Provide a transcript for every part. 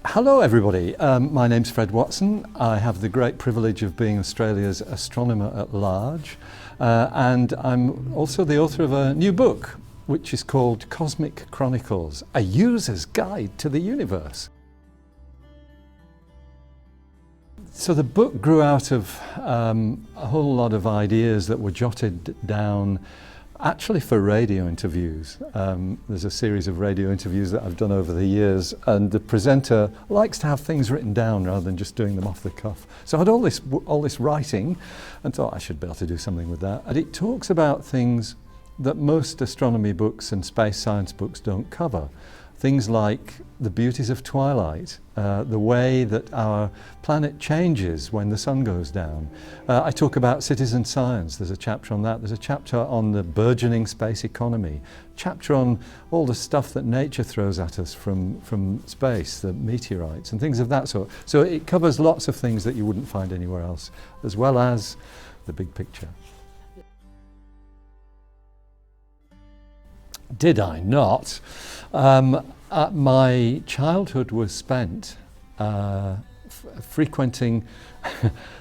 Hello everybody, my name's Fred Watson. I have the great privilege of being Australia's astronomer at large, and I'm also the author of a new book which is called Cosmic Chronicles, a user's guide to the universe. So the book grew out of a whole lot of ideas that were jotted down actually for radio interviews. There's a series of radio interviews that I've done over the years, and the presenter likes to have things written down rather than just doing them off the cuff. So I had all this writing and thought I should be able to do something with that. And it talks about things that most astronomy books and space science books don't cover. Things like the beauties of twilight, the way that our planet changes when the sun goes down. I talk about citizen science, there's a chapter on that. There's a chapter on the burgeoning space economy, chapter on all the stuff that nature throws at us from space, the meteorites and things of that sort. So it covers lots of things that you wouldn't find anywhere else, as well as the big picture. Did I not? My childhood was spent frequenting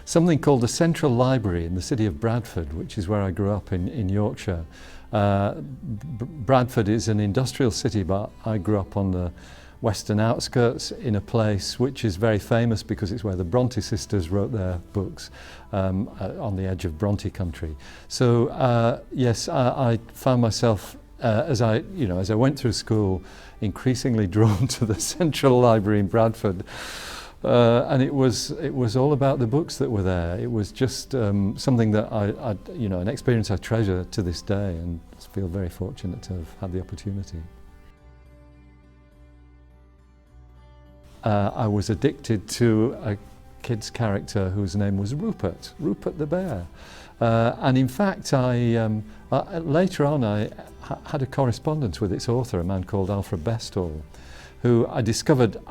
something called the Central Library in the city of Bradford, which is where I grew up in Yorkshire. Bradford is an industrial city, but I grew up on the western outskirts in a place which is very famous because it's where the Bronte sisters wrote their books, on the edge of Bronte country. So yes, I found myself as I went through school, increasingly drawn to the Central Library in Bradford, and it was all about the books that were there. It was just something that an experience I treasure to this day, and feel very fortunate to have had the opportunity. I was addicted to a kid's character whose name was Rupert the bear. And in fact, later on I had a correspondence with its author, a man called Alfred Bestall, who I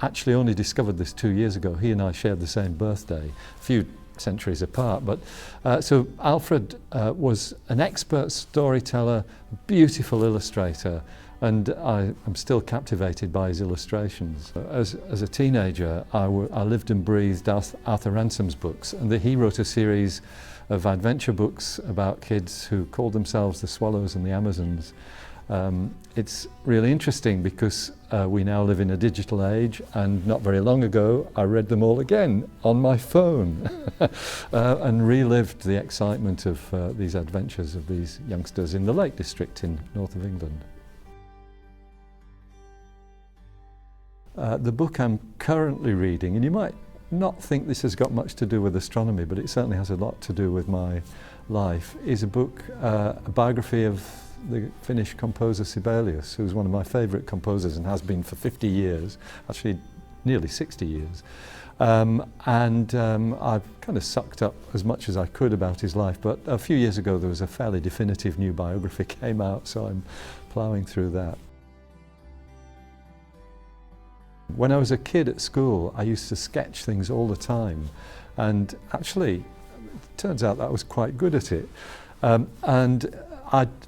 actually only discovered this 2 years ago. He and I shared the same birthday, a few centuries apart. But so Alfred was an expert storyteller, beautiful illustrator, and I'm still captivated by his illustrations. As a teenager, I lived and breathed Arthur Ransom's books, and he wrote a series of adventure books about kids who called themselves the Swallows and the Amazons. It's really interesting because we now live in a digital age, and not very long ago I read them all again on my phone and relived the excitement of these adventures of these youngsters in the Lake District in north of England. The book I'm currently reading, and you might not think this has got much to do with astronomy, but it certainly has a lot to do with my life, is a book, a biography of the Finnish composer Sibelius, who's one of my favourite composers and has been for 50 years, actually nearly 60 years. I've kind of sucked up as much as I could about his life, but a few years ago there was a fairly definitive new biography came out, so I'm ploughing through that. When I was a kid at school, I used to sketch things all the time, and actually it turns out that I was quite good at it.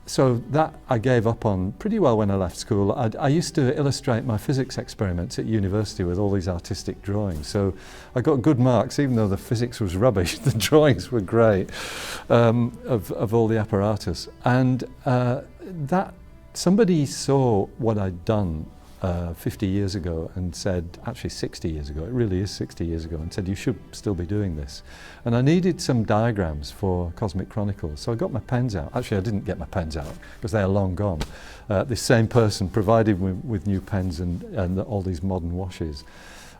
So that I gave up on pretty well when I left school. I used to illustrate my physics experiments at university with all these artistic drawings. So I got good marks, even though the physics was rubbish. The drawings were great, of all the apparatus. And that somebody saw what I'd done 50 years ago and said, actually 60 years ago, it really is 60 years ago, and said you should still be doing this. And I needed some diagrams for Cosmic Chronicles, so I got my pens out. Actually, I didn't get my pens out because they are long gone. This same person provided me with new pens and all these modern washes.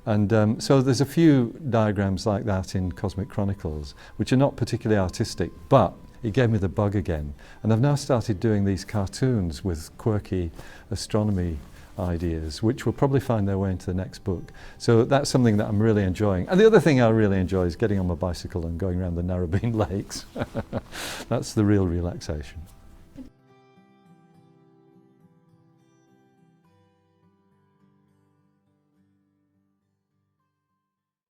And so there's a few diagrams like that in Cosmic Chronicles, which are not particularly artistic, but it gave me the bug again. And I've now started doing these cartoons with quirky astronomy ideas, which will probably find their way into the next book. So that's something that I'm really enjoying. And the other thing I really enjoy is getting on my bicycle and going around the Narrabeen lakes. That's the real relaxation.